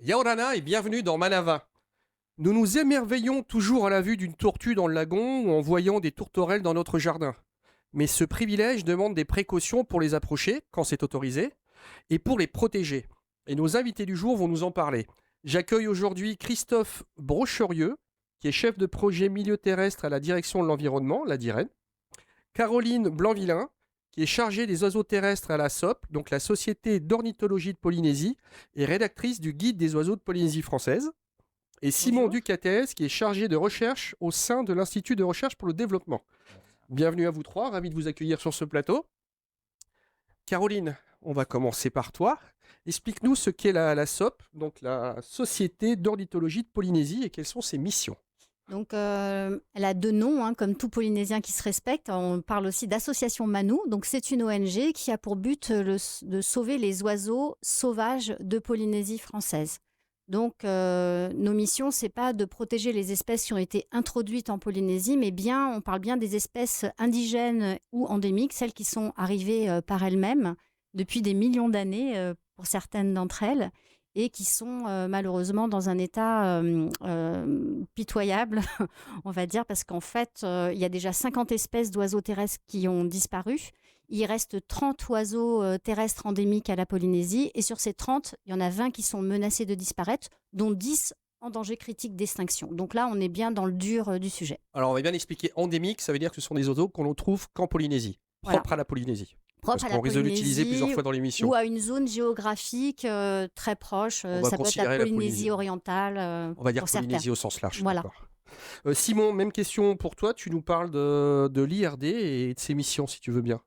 Yaorana et bienvenue dans Manava. Nous nous émerveillons toujours à la vue d'une tortue dans le lagon ou en voyant des tourterelles dans notre jardin. Mais ce privilège demande des précautions pour les approcher, quand c'est autorisé, et pour les protéger. Et nos invités du jour vont nous en parler. J'accueille aujourd'hui Christophe Brocherieux, qui est chef de projet milieu terrestre à la direction de l'environnement, la DIREN. Caroline Blanvillain, qui est chargée des oiseaux terrestres à la SOP, donc la Société d'ornithologie de Polynésie, et rédactrice du Guide des oiseaux de Polynésie française. Et Simon Bonjour. Ducatès, qui est chargé de recherche au sein de l'Institut de recherche pour le développement. Bienvenue à vous trois, ravi de vous accueillir sur ce plateau. Caroline, on va commencer par toi. Explique-nous ce qu'est la SOP, donc la Société d'ornithologie de Polynésie, et quelles sont ses missions. Donc, elle a deux noms, comme tout Polynésien qui se respecte. On parle aussi d'association Manou. Donc, c'est une ONG qui a pour but de sauver les oiseaux sauvages de Polynésie française. Donc, nos missions, c'est pas de protéger les espèces qui ont été introduites en Polynésie, mais on parle bien des espèces indigènes ou endémiques, celles qui sont arrivées par elles-mêmes depuis des millions d'années pour certaines d'entre elles, et qui sont malheureusement dans un état pitoyable, on va dire, parce qu'en fait, il y a déjà 50 espèces d'oiseaux terrestres qui ont disparu. Il reste 30 oiseaux terrestres endémiques à la Polynésie, et sur ces 30, il y en a 20 qui sont menacés de disparaître, dont 10 en danger critique d'extinction. Donc là, on est bien dans le dur du sujet. Alors, on va bien expliquer endémique, ça veut dire que ce sont des oiseaux qu'on ne trouve qu'en Polynésie, propres Voilà. à la Polynésie. Propre Parce à qu'on la risque de l'utiliser Polynésie plusieurs fois dans l'émission. ou à une zone géographique très proche. On va Ça peut être considérer la la Polynésie Polynésie. orientale On va dire pour certains. Polynésie au sens large. Voilà. D'accord. Simon, même question pour toi. Tu nous parles de l'IRD et de ses missions, si tu veux bien.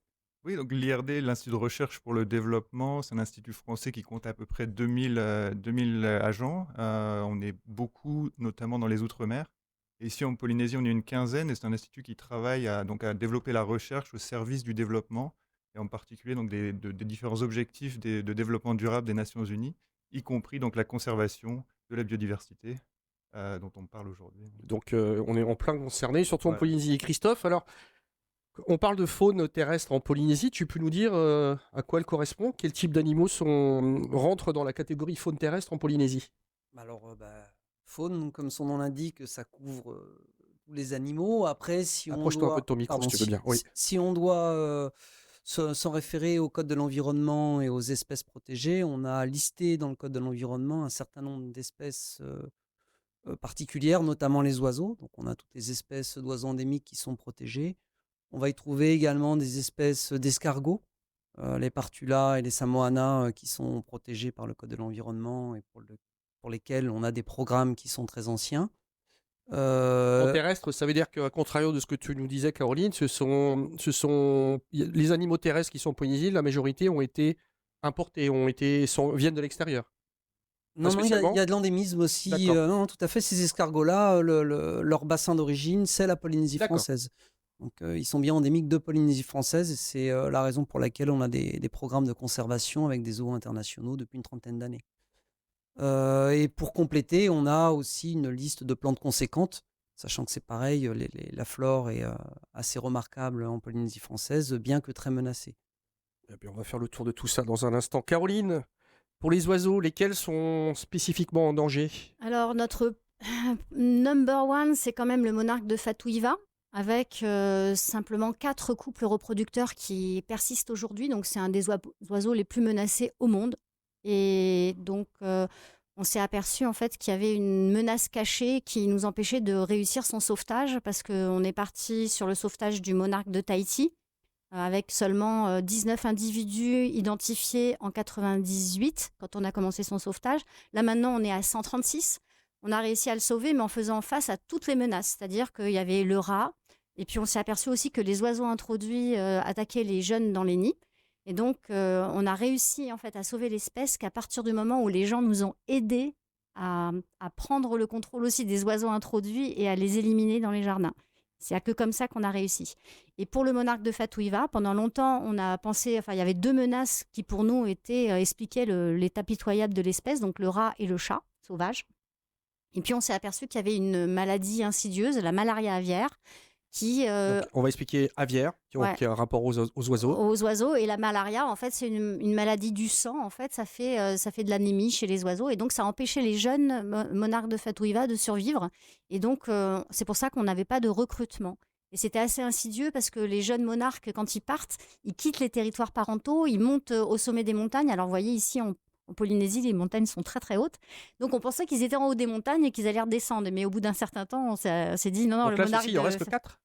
Oui, donc l'IRD, l'Institut de recherche pour le développement, c'est un institut français qui compte à peu près 2000 agents. On est beaucoup, notamment dans les Outre-mer. Et ici, en Polynésie, on est une quinzaine, et c'est un institut qui travaille à développer la recherche au service du développement, et en particulier donc, des différents objectifs de développement durable des Nations Unies, y compris donc, la conservation de la biodiversité, dont on parle aujourd'hui. Donc, on est en plein concerné, surtout en Voilà. Polynésie. Et Christophe, alors, on parle de faune terrestre en Polynésie. Tu peux nous dire à quoi elle correspond? Quels types d'animaux rentrent dans la catégorie faune terrestre en Polynésie? Alors, faune, comme son nom l'indique, ça couvre tous les animaux. Après, si on Approche-toi un peu de doit, ton micro, pardon, si tu veux bien. Oui. si on doit s'en référer au Code de l'environnement et aux espèces protégées, on a listé dans le Code de l'environnement un certain nombre d'espèces particulières, notamment les oiseaux. Donc, on a toutes les espèces d'oiseaux endémiques qui sont protégées. On va y trouver également des espèces d'escargots, les partulas et les samoanas qui sont protégés par le Code de l'environnement et pour lesquels on a des programmes qui sont très anciens. En Euh, terrestre, ça veut dire qu'à contrario de ce que tu nous disais, Caroline, les animaux terrestres qui sont en Polynésie, la majorité ont été importés, viennent de l'extérieur. non, non, il spécialement y a de l'endémisme aussi. D'accord. Non, tout à fait. Ces escargots-là, leur bassin d'origine, c'est la Polynésie D'accord. française. Donc, ils sont bien endémiques de Polynésie française, et c'est la raison pour laquelle on a des programmes de conservation avec des zoos internationaux depuis une trentaine d'années. Et pour compléter, on a aussi une liste de plantes conséquentes, sachant que c'est pareil, la flore est assez remarquable en Polynésie française, bien que très menacée. Eh bien, on va faire le tour de tout ça dans un instant. Caroline, pour les oiseaux, lesquels sont spécifiquement en danger? Alors, notre number one, c'est quand même le monarque de Fatouiva, avec simplement 4 couples reproducteurs qui persistent aujourd'hui. Donc, c'est un des oiseaux les plus menacés au monde. Et donc, on s'est aperçu en fait qu'il y avait une menace cachée qui nous empêchait de réussir son sauvetage, parce qu'on est parti sur le sauvetage du monarque de Tahiti, avec seulement 19 individus identifiés en 98, quand on a commencé son sauvetage. Là, maintenant, on est à 136. On a réussi à le sauver, mais en faisant face à toutes les menaces. C'est-à-dire qu'il y avait le rat, et puis on s'est aperçu aussi que les oiseaux introduits attaquaient les jeunes dans les nids. Et donc, on a réussi en fait à sauver l'espèce qu'à partir du moment où les gens nous ont aidés à prendre le contrôle aussi des oiseaux introduits et à les éliminer dans les jardins. C'est que comme ça qu'on a réussi. Et pour le monarque de Fatouiva, pendant longtemps, on a pensé, il y avait 2 menaces qui pour nous expliquaient l'état pitoyable de l'espèce, donc le rat et le chat sauvage. Et puis on s'est aperçu qu'il y avait une maladie insidieuse, la malaria aviaire, qui Donc, on va expliquer aviaire, ouais, qui a un rapport aux oiseaux. aux oiseaux. Et la malaria, en fait, c'est une maladie du sang. En fait, ça fait de l'anémie chez les oiseaux. Et donc, ça a empêché les jeunes monarques de Fatouiva de survivre. Et donc, c'est pour ça qu'on n'avait pas de recrutement. Et c'était assez insidieux parce que les jeunes monarques, quand ils partent, ils quittent les territoires parentaux, ils montent au sommet des montagnes. Alors, vous voyez, ici, en Polynésie, les montagnes sont très, très hautes. Donc, on pensait qu'ils étaient en haut des montagnes et qu'ils allaient redescendre. Mais au bout d'un certain temps, on s'est dit, non, non, Donc le là, monarque ceci, il en reste que 4.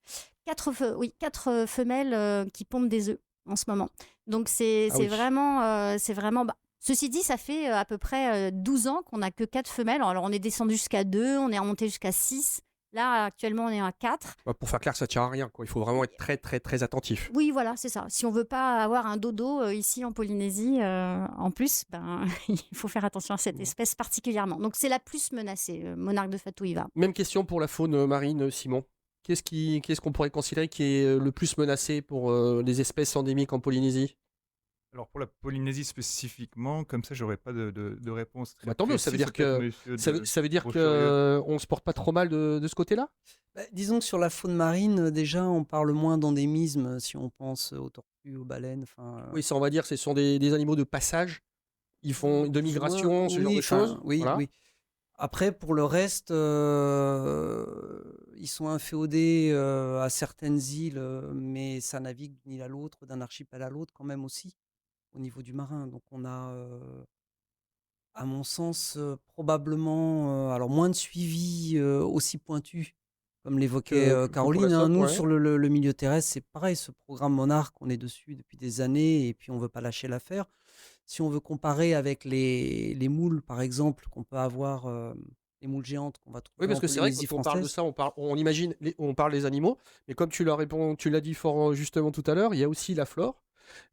quatre femelles qui pondent des œufs en ce moment. Donc c'est Ah oui. vraiment. Ceci dit, ça fait à peu près 12 ans qu'on n'a que 4 femelles. Alors on est descendu jusqu'à 2, on est remonté jusqu'à 6. Là, actuellement, on est à 4. Bah, pour faire clair, ça ne tient à rien, quoi. Il faut vraiment être très, très, très attentif. Oui, voilà, c'est ça. Si on veut pas avoir un dodo ici en Polynésie, en plus, il faut faire attention à cette espèce particulièrement. Donc c'est la plus menacée, monarque de Fatouiva. Même question pour la faune marine, Simon. Qu'est-ce qu'on pourrait considérer qui est le plus menacé pour les espèces endémiques en Polynésie? Alors pour la Polynésie spécifiquement, comme ça, j'aurais pas de réponse très Bah, tant mieux, ça veut précise. dire C'est peut-être que monsieur ça veut dire Rocherieux. qu'on ne se porte pas trop mal de ce côté-là? Bah, disons que sur la faune marine, déjà, on parle moins d'endémisme si on pense aux tortues, aux baleines. Oui, ça, on va dire, ce sont des animaux de passage. Ils font de Plus ou moins, migration, ce genre oui, de choses. oui, Voilà. oui. Après, pour le reste, ils sont inféodés à certaines îles, mais ça navigue d'une île à l'autre, d'un archipel à l'autre quand même aussi, au niveau du marin. Donc on a, à mon sens, probablement, alors moins de suivi aussi pointu, comme l'évoquait Que pour la Caroline, hein. SOP, Nous, ouais. sur le milieu terrestre, c'est pareil, ce programme Monarque, on est dessus depuis des années et puis on ne veut pas lâcher l'affaire. Si on veut comparer avec les moules, par exemple, qu'on peut avoir, les moules géantes qu'on va Oui, trouver parce en que c'est vrai que Polynésie quand on parle de française, ça, on imagine, on parle des animaux, mais comme tu l'as dit fort justement tout à l'heure, il y a aussi la flore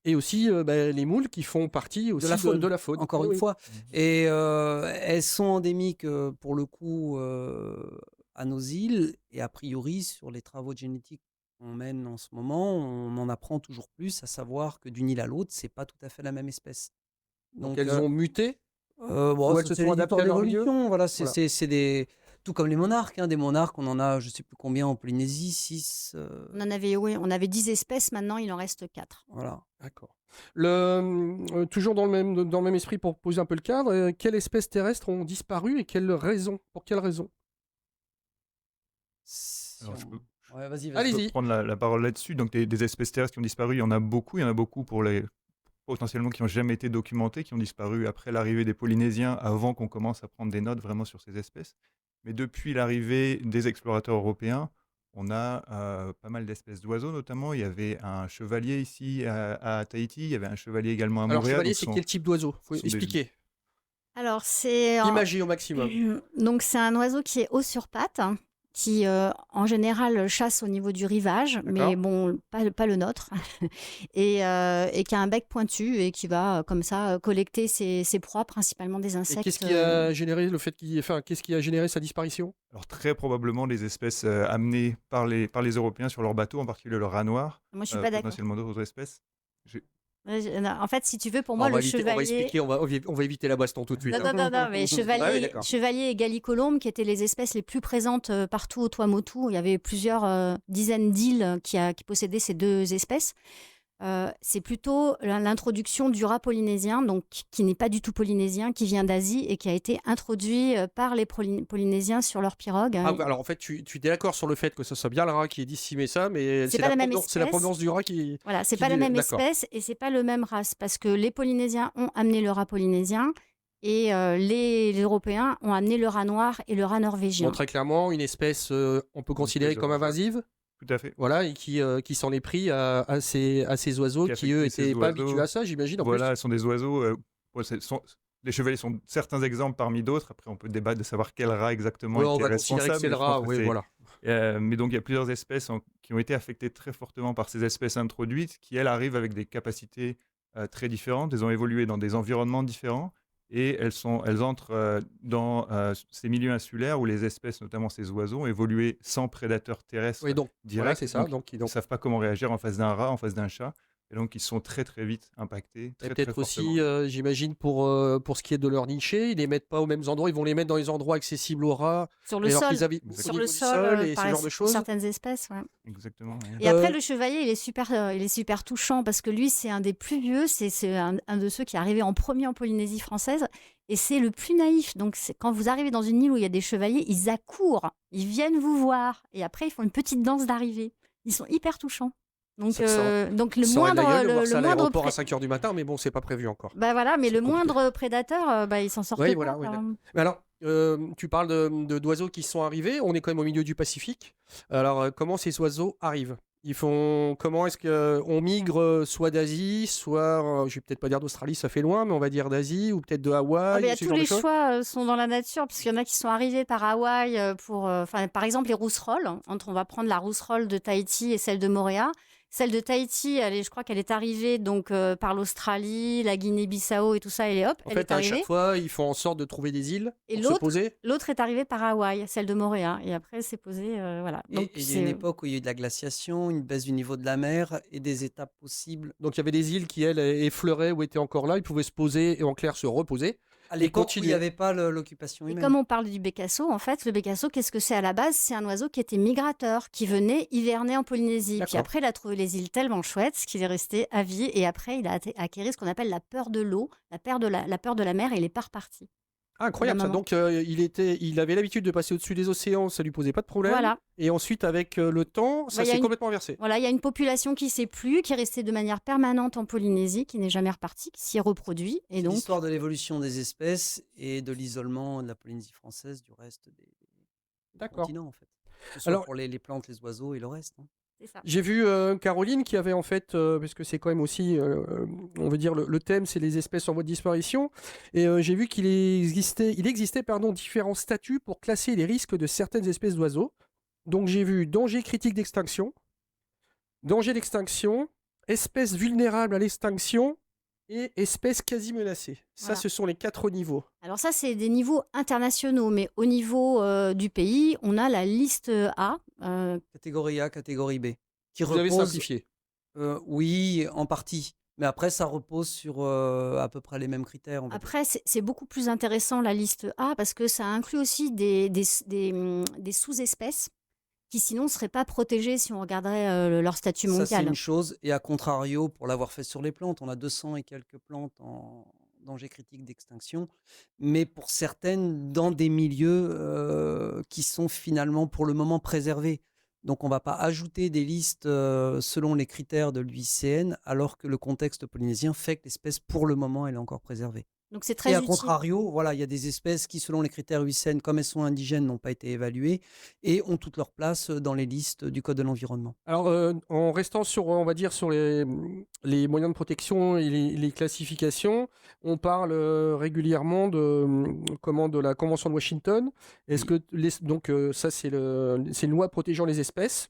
et aussi les moules qui font partie de aussi la faune, de la faune. encore Oui, une oui. fois. Et elles sont endémiques, pour le coup, à nos îles. Et a priori, sur les travaux de génétique qu'on mène en ce moment, on en apprend toujours plus, à savoir que d'une île à l'autre, c'est pas tout à fait la même espèce. Donc Donc, elles ont muté bon, ou ça, elles se c'est sont les histoires adaptées à leur milieu. d'évolution. Voilà, Voilà. c'est des. Tout comme les monarques, hein, des monarques, on en a, je sais plus combien en Polynésie, 6. On avait 10 espèces, maintenant il en reste 4. Voilà. D'accord. Toujours dans le même esprit pour poser un peu le cadre, quelles espèces terrestres ont disparu et pour quelles raisons? Alors, je peux Ouais, vas-y, vas-y. Allez-y. prendre la parole là-dessus. Donc des espèces terrestres qui ont disparu, il y en a beaucoup. Il y en a beaucoup potentiellement qui n'ont jamais été documentés, qui ont disparu après l'arrivée des Polynésiens, avant qu'on commence à prendre des notes vraiment sur ces espèces. Mais depuis l'arrivée des explorateurs européens, on a pas mal d'espèces d'oiseaux notamment. Il y avait un chevalier ici à Tahiti, il y avait un chevalier également à Alors Montréal. chevalier, Donc c'est ce sont- quel type d'oiseau? Faut ce sont des- expliquer. Alors, c'est Imagez au maximum. donc c'est un oiseau qui est haut sur pattes, qui en général chasse au niveau du rivage, mais bon, pas le nôtre, et qui a un bec pointu et qui va comme ça collecter ses proies, principalement des Et insectes. qu'est-ce qui a généré qu'est-ce qui a généré sa disparition? Alors très probablement des espèces amenées par les Européens sur leurs bateaux, en particulier le rat noir, Moi, je suis pas d'accord. potentiellement d'autres espèces. Non, en fait, si tu veux, pour moi, on va le éviter, on va chevalier. expliquer, on va éviter la baston tout de suite. Non, mais Ouais, chevalier, d'accord. chevalier et gallicolombe, qui étaient les espèces les plus présentes partout au Tuamotu. Il y avait plusieurs dizaines d'îles qui possédaient ces deux espèces. C'est plutôt l'introduction du rat polynésien, donc qui n'est pas du tout polynésien, qui vient d'Asie et qui a été introduit par les Polynésiens sur leurs pirogues. Ah, alors en fait, tu es d'accord sur le fait que ce soit bien le rat qui décimait ça, mais C'est pas la même c'est la espèce. provenance du rat qui. Voilà, c'est qui pas la dit- même d'accord. espèce et c'est pas le même race, parce que les Polynésiens ont amené le rat polynésien et les Européens ont amené le rat noir et le rat norvégien. Bon, très clairement, une espèce, on peut considérer comme invasive. Tout à fait. Voilà, et qui s'en est pris à ces oiseaux Qui a qui, eux, affecté ces étaient pas oiseaux. habitués à ça, j'imagine. En Voilà, plus. ce sont des oiseaux. Les chevaliers sont certains exemples parmi d'autres. Après, on peut débattre de savoir quel rat exactement Ouais, est on qui est va considérer que responsable. c'est le mais je pense rat, que oui, c'est- voilà. Mais donc, il y a plusieurs espèces qui ont été affectées très fortement par ces espèces introduites, qui, elles, arrivent avec des capacités très différentes. Elles ont évolué dans des environnements différents et elles entrent dans ces milieux insulaires où les espèces, notamment ces oiseaux, ont évolué sans prédateurs terrestres Oui, donc, voilà, directs. c'est ça. Donc, Donc, ils ne savent pas comment réagir en face d'un rat, en face d'un chat. et donc ils sont très très vite impactés, Et très très peut-être fortement. aussi, j'imagine, pour ce qui est de leur nicher, ils les mettent pas aux mêmes endroits, ils vont les mettre dans les endroits accessibles aux rats, Sur le alors qu'ils sol, habitent au sur Exactement. le niveau du sol, sol et ce genre de pour choses. certaines espèces, ouais. Exactement, ouais. Et après, Euh, le chevalier, il est super touchant parce que lui, c'est un des plus vieux, c'est un de ceux qui est arrivé en premier en Polynésie française et c'est le plus naïf. Donc, quand vous arrivez dans une île où il y a des chevaliers, ils accourent, ils viennent vous voir et après, ils font une petite danse d'arrivée. Ils sont hyper touchants. Donc, ça, ça, donc le ça aurait de la gueule moindre, de voir le ça à moindre l'aéroport à 5 h du matin, mais bon, c'est pas prévu encore. bah voilà, mais C'est le compliqué. moindre prédateur, il s'en sortent Oui, pas, voilà, oui. quoi. Mais alors, tu parles d'oiseaux qui sont arrivés, on est quand même au milieu du Pacifique. Alors, comment ces oiseaux arrivent? Comment est-ce qu'on migre soit d'Asie, soit, je vais peut-être pas dire d'Australie, ça fait loin, mais on va dire d'Asie, ou peut-être de Ah, Hawaï, mais il y ou a ce tous genre de les choses? choix sont dans la nature, parce qu'il y en a qui sont arrivés par Hawaï par exemple, les rousserolles. On va prendre la rousserolle de Tahiti et celle de Moorea. Celle de Tahiti, je crois qu'elle est arrivée donc par l'Australie, la Guinée-Bissau et tout ça, et hop, En elle est fait, à chaque arrivée. fois, ils font en sorte de trouver des îles Et pour se poser. l'autre est arrivée par Hawaï, celle de Moorea. Et après, c'est posé, voilà. Donc, Et il y a une époque où il y a eu de la glaciation, une baisse du niveau de la mer et des étapes possibles. Donc, il y avait des îles qui, elles, effleuraient ou étaient encore là, ils pouvaient se poser et en clair se reposer. À Et l'époque où il continuer. n'y avait pas l'occupation Et humaine. comme on parle du bécasso, en fait, le bécasso, qu'est-ce que c'est à la base? C'est un oiseau qui était migrateur, qui venait hiverner en Polynésie. Puis D'accord. après, il a trouvé les îles tellement chouettes qu'il est resté à vie. Et après, il a acquéri ce qu'on appelle la peur de l'eau, la peur de la mer, et il est pas reparti. Ah, incroyable La ça. maman. Donc, il avait l'habitude de passer au-dessus des océans, ça lui posait pas de problème. Voilà. Et ensuite, avec le temps, ça Bah, il y a s'est une- complètement inversé. Voilà, il y a une population qui s'est plu, qui est restée de manière permanente en Polynésie, qui n'est jamais repartie, qui s'y reproduit. Et C'est donc, l'histoire de l'évolution des espèces et de l'isolement de la Polynésie française du reste des D'accord. continents, en fait. Que ce soit Alors, pour les plantes, les oiseaux et le reste. Hein. c'est ça. j'ai vu Caroline qui avait en fait, parce que c'est quand même aussi, on veut dire, le thème, c'est les espèces en voie de disparition. Et j'ai vu il existait différents statuts pour classer les risques de certaines espèces d'oiseaux. Donc j'ai vu danger critique d'extinction, danger d'extinction, espèces vulnérables à l'extinction et espèces quasi menacées. Ça, Voilà. ce sont les 4 niveaux. Alors ça, c'est des niveaux internationaux, mais au niveau du pays, on a la liste A. Catégorie A, catégorie B. Qui Vous avez repose, simplifié. oui, en partie. Mais après, ça repose sur à peu près les mêmes critères. On va dire. Après, c'est beaucoup plus intéressant la liste A parce que ça inclut aussi des sous-espèces qui sinon ne seraient pas protégées si on regarderait leur statut Ça, c'est mondial. une chose. Et à contrario, pour l'avoir fait sur les plantes, on a 200 et quelques plantes en danger critique d'extinction. Mais pour certaines, dans des milieux qui sont finalement pour le moment préservés. Donc, on ne va pas ajouter des listes selon les critères de l'UICN, alors que le contexte polynésien fait que l'espèce, pour le moment, elle est encore préservée. Donc c'est très Et à utile. contrario, voilà, il y a des espèces qui, selon les critères UICN, comme elles sont indigènes, n'ont pas été évaluées et ont toute leur place dans les listes du Code de l'environnement. Alors, en restant sur, on va dire, sur les moyens de protection et les classifications, on parle régulièrement de la Convention de Washington. Est-ce Oui. que donc ça c'est une loi protégeant les espèces.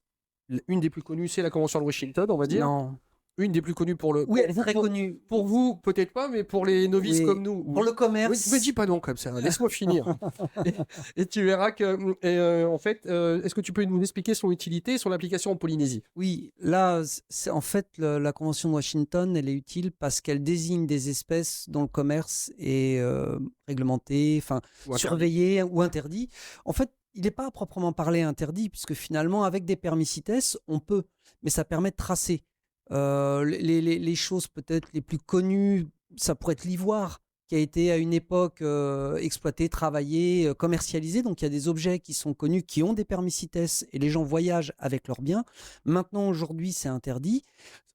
Une des plus connues, c'est la Convention de Washington, on va dire. Non. Une des plus connues pour le. Oui, elle est très pour- connue. Pour vous, peut-être pas, mais pour les novices Oui. comme nous. Pour le commerce. Oui, me dis pas non comme ça, laisse-moi finir. Et tu verras que, en fait, est-ce que tu peux nous expliquer son utilité et son application en Polynésie? Oui, là, c'est en fait la Convention de Washington, elle est utile parce qu'elle désigne des espèces dont le commerce est réglementé, enfin Ou interdit. surveillé ou interdit. En fait, il n'est pas à proprement parler interdit, puisque finalement, avec des permis CITES, on peut, mais ça permet de tracer. Les choses peut-être les plus connues, ça pourrait être l'ivoire, qui a été à une époque exploité, travaillé, commercialisé. Donc il y a des objets qui sont connus, qui ont des permis CITES, et les gens voyagent avec leurs biens. Maintenant, aujourd'hui, c'est interdit.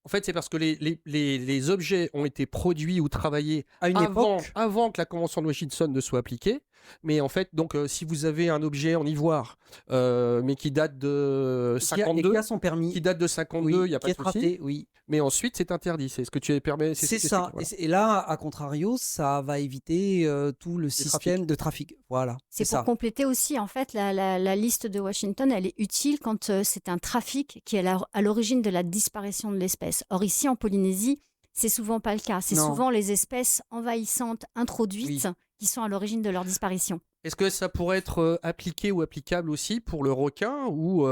En fait, c'est parce que les objets ont été produits ou travaillés À une époque, avant que la Convention de Washington ne soit appliquée. Mais en fait, donc, si vous avez un objet en ivoire, mais qui date de et 52, qui a son permis, qui date de 52, oui, il n'y a qui pas est de souci. traité, oui. Mais ensuite, c'est interdit. C'est ce que tu permets. C'est ce que ça. voilà. Et là, à contrario, ça va éviter tout le système trafics. de trafic. Voilà, C'est pour ça. compléter aussi, en fait, la liste de Washington, elle est utile quand c'est un trafic qui est à l'origine de la disparition de l'espèce. Or, ici, en Polynésie, c'est souvent pas le cas. C'est Non. souvent les espèces envahissantes introduites qui qui sont à l'origine de leur disparition. Est-ce que ça pourrait être appliqué ou applicable aussi pour le requin ou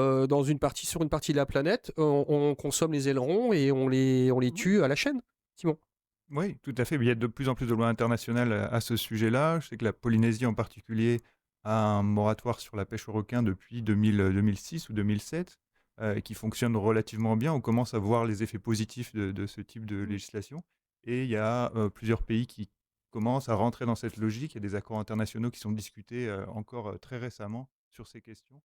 sur une partie de la planète, on consomme les ailerons et on les tue à la chaîne, Simon? Oui, tout à fait. Il y a de plus en plus de lois internationales à ce sujet-là. Je sais que la Polynésie en particulier a un moratoire sur la pêche au requin depuis 2006 ou 2007 qui fonctionne relativement bien. On commence à voir les effets positifs de ce type de législation. Et il y a plusieurs pays qui commencent à rentrer dans cette logique. Il y a des accords internationaux qui sont discutés encore très récemment sur ces questions.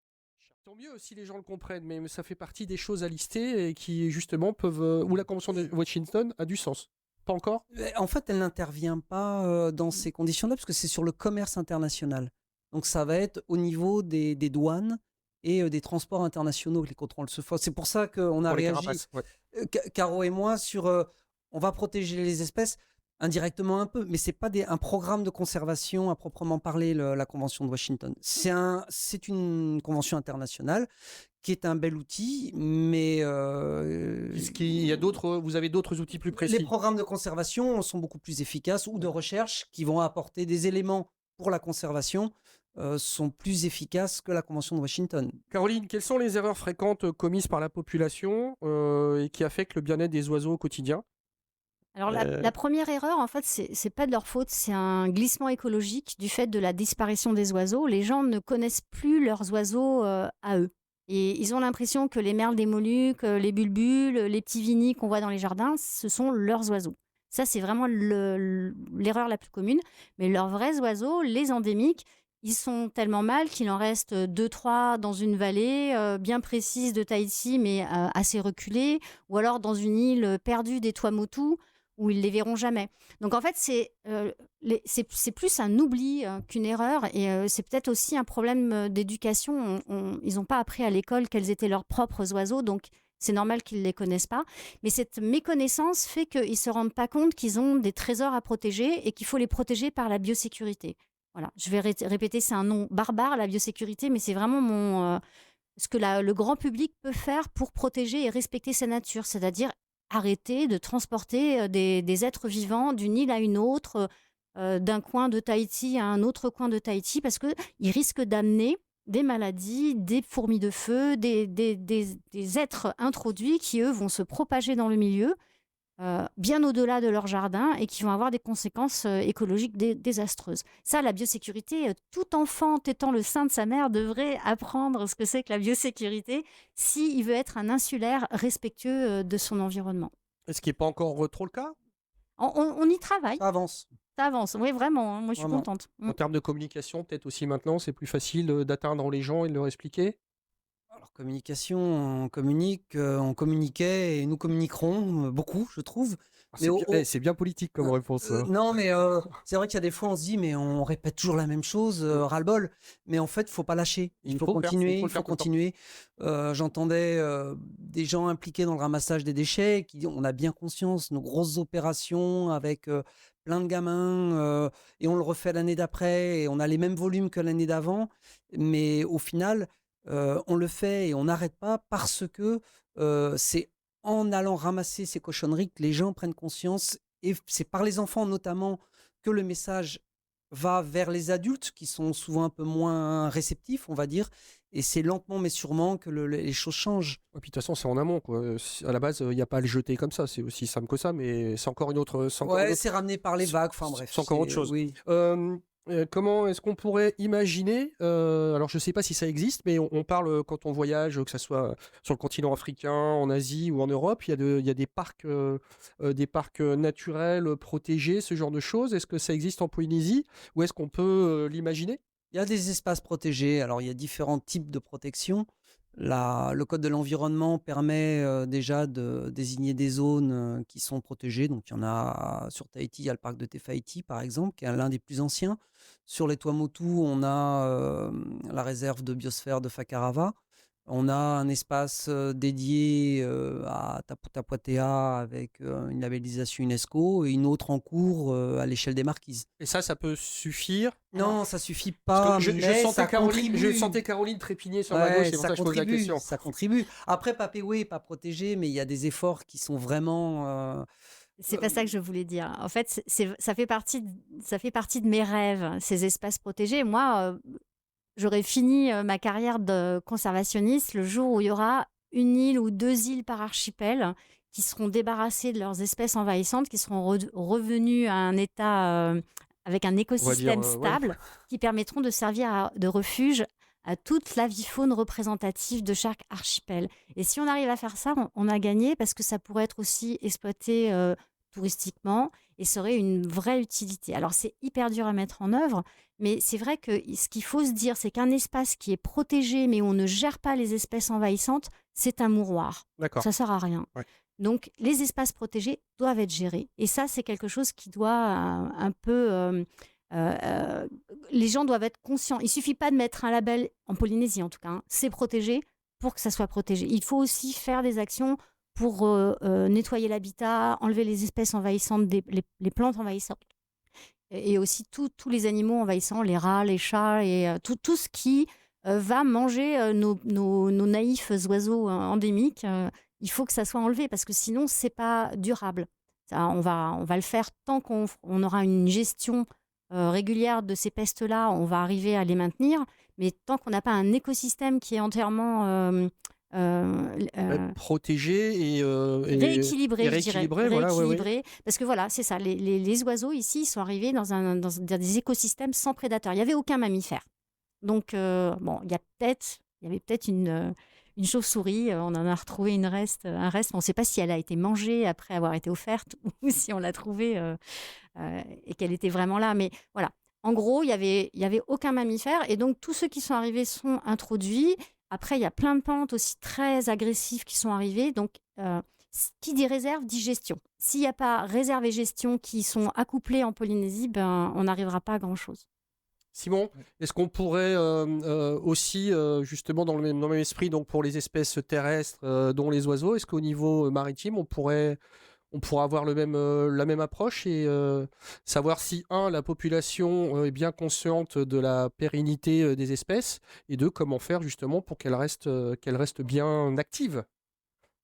Tant mieux si les gens le comprennent, mais ça fait partie des choses à lister et qui justement peuvent... où la Convention de Washington a du sens. Pas encore? En fait, elle n'intervient pas dans ces conditions-là, parce que c'est sur le commerce international. Donc, ça va être au niveau des douanes et des transports internationaux que les contrôles se font. C'est pour ça qu'on a Pour les réagi, carapaces, ouais. Caro et moi, sur on va protéger les espèces indirectement un peu, mais c'est pas un programme de conservation à proprement parler, la Convention de Washington. C'est une convention internationale qui est un bel outil, mais Puisqu'il y a vous avez d'autres outils plus les précis. programmes de conservation sont beaucoup plus efficaces, ou de recherche qui vont apporter des éléments pour la conservation sont plus efficaces que la Convention de Washington. Caroline, quelles sont les erreurs fréquentes commises par la population et qui affectent le bien-être des oiseaux au quotidien? Alors la première erreur, en fait, c'est pas de leur faute, c'est un glissement écologique du fait de la disparition des oiseaux. Les gens ne connaissent plus leurs oiseaux à eux. Et ils ont l'impression que les merles des Moluques, les bulbules, les petits vinis qu'on voit dans les jardins, ce sont leurs oiseaux. Ça, c'est vraiment l'erreur la plus commune. Mais leurs vrais oiseaux, les endémiques, ils sont tellement mal qu'il en reste 2-3 dans une vallée bien précise de Tahiti, mais assez reculée, ou alors dans une île perdue des Tuamotu, où ils les verront jamais. Donc en fait, c'est plus un oubli qu'une erreur, et c'est peut-être aussi un problème d'éducation. Ils n'ont pas appris à l'école quels étaient leurs propres oiseaux, donc c'est normal qu'ils ne les connaissent pas. Mais cette méconnaissance fait qu'ils ne se rendent pas compte qu'ils ont des trésors à protéger et qu'il faut les protéger par la biosécurité. Voilà, je vais répéter, c'est un nom barbare, la biosécurité, mais c'est vraiment ce que le grand public peut faire pour protéger et respecter sa nature, c'est-à-dire arrêter de transporter des êtres vivants d'une île à une autre, d'un coin de Tahiti à un autre coin de Tahiti, parce qu'ils risquent d'amener des maladies, des fourmis de feu, des êtres introduits qui, eux, vont se propager dans le milieu, bien au-delà de leur jardin, et qui vont avoir des conséquences écologiques désastreuses. Ça, la biosécurité, tout enfant tétant le sein de sa mère devrait apprendre ce que c'est que la biosécurité s'il veut être un insulaire respectueux de son environnement. Est-ce qui n'est pas encore trop le cas? On y travaille. Ça avance. Ça avance, oui, vraiment. Moi, je suis Vraiment. contente. En termes de communication, peut-être aussi maintenant, c'est plus facile d'atteindre les gens et de leur expliquer? Alors, communication, on communique, on communiquait et nous communiquerons beaucoup, je trouve. Mais C'est bien politique comme réponse. non, mais c'est vrai qu'il y a des fois, on se dit, mais on répète toujours la même chose, ras-le-bol. Mais en fait, il ne faut pas lâcher. Il faut continuer, il faut continuer. J'entendais des gens impliqués dans le ramassage des déchets qui disent, on a bien conscience, nos grosses opérations avec plein de gamins, et on le refait l'année d'après, et on a les mêmes volumes que l'année d'avant. Mais au final, on le fait et on n'arrête pas, parce que c'est en allant ramasser ces cochonneries que les gens prennent conscience, et c'est par les enfants notamment que le message va vers les adultes qui sont souvent un peu moins réceptifs, on va dire, et c'est lentement mais sûrement que les choses changent. Et puis de toute façon, c'est en amont, quoi. À la base, il n'y a pas à le jeter comme ça, c'est aussi simple que ça, mais c'est encore une autre... C'est ramené par les vagues, enfin bref. C'est encore autre chose. Oui. Comment est-ce qu'on pourrait imaginer, alors je ne sais pas si ça existe, mais on parle quand on voyage, que ce soit sur le continent africain, en Asie ou en Europe, il y a des parcs naturels protégés, ce genre de choses. Est-ce que ça existe en Polynésie ou est-ce qu'on peut l'imaginer? Il y a des espaces protégés. Alors, il y a différents types de protection. Le Code de l'environnement permet déjà de désigner des zones qui sont protégées. Donc, il y en a sur Tahiti, il y a le parc de Tefaiti, par exemple, qui est l'un des plus anciens. Sur les Tuamotu, on a la réserve de biosphère de Fakarava. On a un espace dédié à Taputapuatea avec une labellisation UNESCO, et une autre en cours à l'échelle des Marquises. Et ça peut suffire? Non, ça suffit Parce pas. que mais ça je sentais Caroline trépigner sur ma gauche, c'est pour ça que je pose la question. Ça contribue. Après, Papéoué n'est pas protégé, mais il y a des efforts qui sont vraiment C'est pas Euh, ça que je voulais dire. En fait, ça fait ça fait partie de mes rêves, ces espaces protégés. Moi, j'aurais fini ma carrière de conservationniste le jour où il y aura une île ou 2 îles par archipel qui seront débarrassées de leurs espèces envahissantes, qui seront revenues à un état avec un on va dire, écosystème ouais. stable, qui permettront de servir de refuge à toute l'avifaune représentative de chaque archipel. Et si on arrive à faire ça, on a gagné parce que ça pourrait être aussi exploité touristiquement et ça aurait une vraie utilité. Alors c'est hyper dur à mettre en œuvre, mais c'est vrai que ce qu'il faut se dire, c'est qu'un espace qui est protégé, mais où on ne gère pas les espèces envahissantes, c'est un mouroir. D'accord. Ça sert à rien. Ouais. Donc, les espaces protégés doivent être gérés. Et ça, c'est quelque chose qui doit un peu... les gens doivent être conscients. Il suffit pas de mettre un label, en Polynésie en tout cas, hein, c'est protégé pour que ça soit protégé. Il faut aussi faire des actions pour nettoyer l'habitat, enlever les espèces envahissantes, les plantes envahissantes et aussi tous les animaux envahissants, les rats, les chats et tout ce qui va manger nos naïfs oiseaux endémiques. Il faut que ça soit enlevé parce que sinon, c'est pas durable. Ça, on va le faire tant qu'on aura une gestion régulière de ces pestes-là, on va arriver à les maintenir. Mais tant qu'on n'a pas un écosystème qui est entièrement Protégé et rééquilibré, je dirais. rééquilibré, voilà, ouais. Rééquilibré. Parce que voilà, c'est ça. Les oiseaux ici sont arrivés dans des écosystèmes sans prédateurs. Il n'y avait aucun mammifère. Donc, bon, il y avait peut-être une chauve-souris. On en a retrouvé un reste. On ne sait pas si elle a été mangée après avoir été offerte ou si on l'a trouvée et qu'elle était vraiment là. Mais voilà. En gros, il y avait aucun mammifère. Et donc, tous ceux qui sont arrivés sont introduits. Après, il y a plein de plantes aussi très agressives qui sont arrivées. Donc, qui dit réserve dit gestion. S'il n'y a pas réserve et gestion qui sont accouplées en Polynésie, ben, on n'arrivera pas à grand-chose. Simon, est-ce qu'on pourrait aussi, justement dans le même esprit, donc pour les espèces terrestres, dont les oiseaux, est-ce qu'au niveau maritime, on pourrait avoir la même approche et savoir si, un, la population est bien consciente de la pérennité des espèces, et deux, comment faire justement pour qu'elles restent bien actives.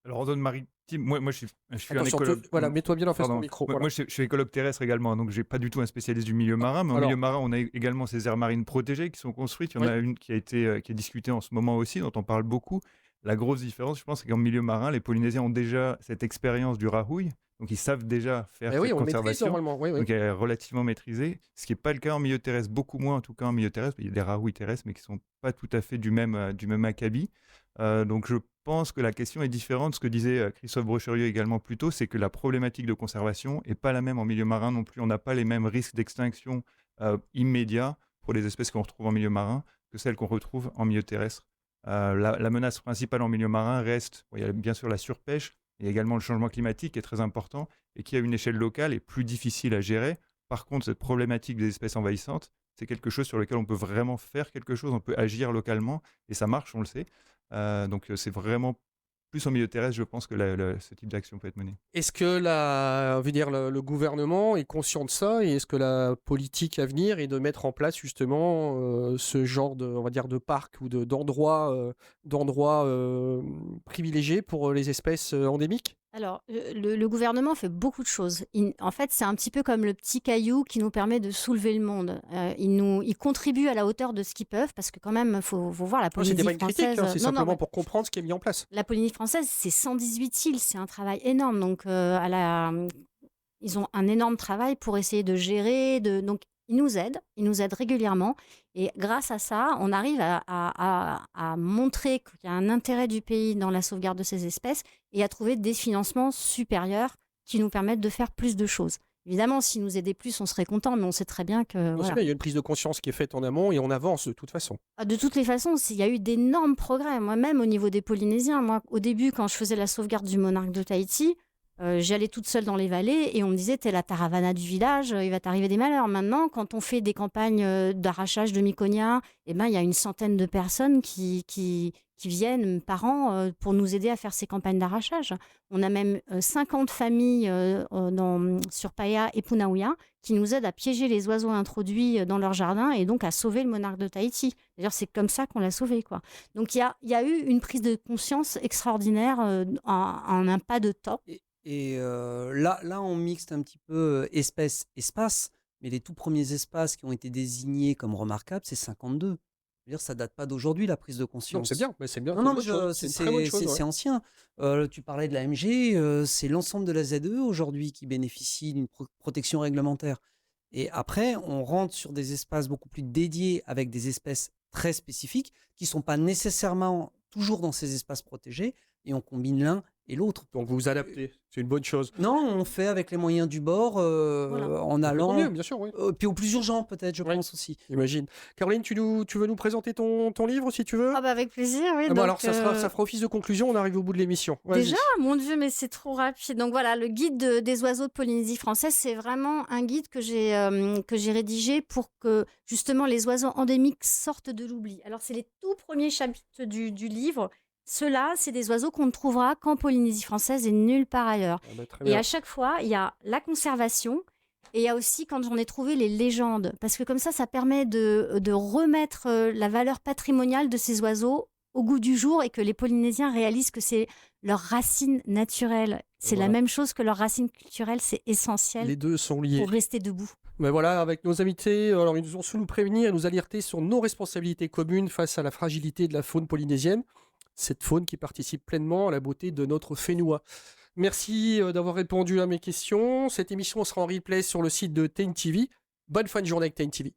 Alors en zone maritime, moi je suis un Attention, écologue. voilà, mets-toi bien en face de ton Pardon. micro. Moi, Voilà. je suis écologue terrestre également, donc j'ai pas du tout un spécialiste du milieu marin, mais en Alors, milieu marin, on a également ces aires marines protégées qui sont construites. Il y en a une qui est discutée en ce moment aussi, dont on parle beaucoup. La grosse différence, je pense, c'est qu'en milieu marin, les Polynésiens ont déjà cette expérience du rahouille, donc ils savent déjà faire cette on le maîtrise conservation. normalement. Oui. Donc elle est relativement maîtrisée, ce qui n'est pas le cas en milieu terrestre, beaucoup moins en tout cas en milieu terrestre. Il y a des rahouilles terrestres, mais qui ne sont pas tout à fait du même acabit. Donc je pense que la question est différente. Ce que disait Christophe Brocherieux également plus tôt, c'est que la problématique de conservation n'est pas la même en milieu marin non plus. On n'a pas les mêmes risques d'extinction immédiats pour les espèces qu'on retrouve en milieu marin que celles qu'on retrouve en milieu terrestre. La menace principale en milieu marin reste, il y a bien sûr la surpêche, et également le changement climatique qui est très important et qui à une échelle locale est plus difficile à gérer. Par contre, cette problématique des espèces envahissantes, c'est quelque chose sur lequel on peut vraiment faire quelque chose, on peut agir localement et ça marche, on le sait. Donc c'est vraiment plus en milieu terrestre, je pense, que ce type d'action peut être mené. Est-ce que le gouvernement est conscient de ça, et est-ce que la politique à venir est de mettre en place justement ce genre de, on va dire, de parc ou d'endroits privilégiés pour les espèces endémiques? Alors, le gouvernement fait beaucoup de choses. En fait, c'est un petit peu comme le petit caillou qui nous permet de soulever le monde. Ils contribuent à la hauteur de ce qu'ils peuvent, parce que quand même, il faut voir la C'était Polynésie pas une critique, française. c'est simplement pour comprendre ce qui est mis en place. La Polynésie française, c'est 118 îles, c'est un travail énorme. Donc, ils ont un énorme travail pour essayer de gérer. Donc, ils nous aident régulièrement. Et grâce à ça, on arrive à montrer qu'il y a un intérêt du pays dans la sauvegarde de ces espèces et à trouver des financements supérieurs qui nous permettent de faire plus de choses. Évidemment, s'ils nous aidaient plus, on serait content, mais on sait très bien que... Voilà. Il y a une prise de conscience qui est faite en amont et on avance de toute façon. De toutes les façons, il y a eu d'énormes progrès. Moi-même, au niveau des Polynésiens, au début, quand je faisais la sauvegarde du monarque de Tahiti, j'allais toute seule dans les vallées et on me disait, t'es la Taravana du village, il va t'arriver des malheurs. Maintenant, quand on fait des campagnes d'arrachage de Miconia, il y a une centaine de personnes qui viennent par an pour nous aider à faire ces campagnes d'arrachage. On a même 50 familles sur Paia et Punaouia qui nous aident à piéger les oiseaux introduits dans leur jardin et donc à sauver le monarque de Tahiti. D'ailleurs, c'est comme ça qu'on l'a sauvé, quoi. Donc, il y a eu une prise de conscience extraordinaire en un pas de temps. Et là, on mixte un petit peu espèce, espace, mais les tout premiers espaces qui ont été désignés comme remarquables, c'est 52. Je veux dire, ça date pas d'aujourd'hui, la prise de Donc c'est conscience. bien, mais c'est bien, Non, c'est non, une mais bonne chose. C'est une très bonne chose. Ouais. c'est ancien. Tu parlais de la MG, c'est l'ensemble de la ZE aujourd'hui qui bénéficie d'une protection réglementaire. Et après, on rentre sur des espaces beaucoup plus dédiés avec des espèces très spécifiques qui ne sont pas nécessairement toujours dans ces espaces protégés et on combine l'un et l'autre. Donc vous vous adaptez, c'est une bonne chose. Non, on fait avec les moyens du bord Voilà. en Donc, tant mieux, allant. bien sûr, oui. Puis au plus urgent, peut-être, je Ouais. pense aussi. Imagine. Caroline, tu veux nous présenter ton livre si tu veux? Ah bah avec plaisir, oui. Ah bon, Donc, alors ça fera office de conclusion, on arrive au bout de l'émission. Vas-y. déjà, mon Dieu, mais c'est trop rapide. Donc voilà, le guide des oiseaux de Polynésie française, c'est vraiment un guide que j'ai rédigé pour que justement les oiseaux endémiques sortent de l'oubli. Alors c'est les tout premiers chapitres du livre. Ceux-là, c'est des oiseaux qu'on ne trouvera qu'en Polynésie française et nulle part ailleurs. Ah bah, très Et bien. à chaque fois, il y a la conservation et il y a aussi, quand j'en ai trouvé, les légendes. Parce que comme ça permet de remettre la valeur patrimoniale de ces oiseaux au goût du jour et que les Polynésiens réalisent que c'est leur racine naturelle. C'est la Voilà. même chose que leur racine culturelle, c'est essentiel Les deux sont liés. pour rester debout. Mais voilà, avec nos invités, alors ils nous ont su nous prévenir et nous alerter sur nos responsabilités communes face à la fragilité de la faune polynésienne. Cette faune qui participe pleinement à la beauté de notre Fénois. Merci d'avoir répondu à mes questions. Cette émission sera en replay sur le site de TNTV. Bonne fin de journée avec TNTV.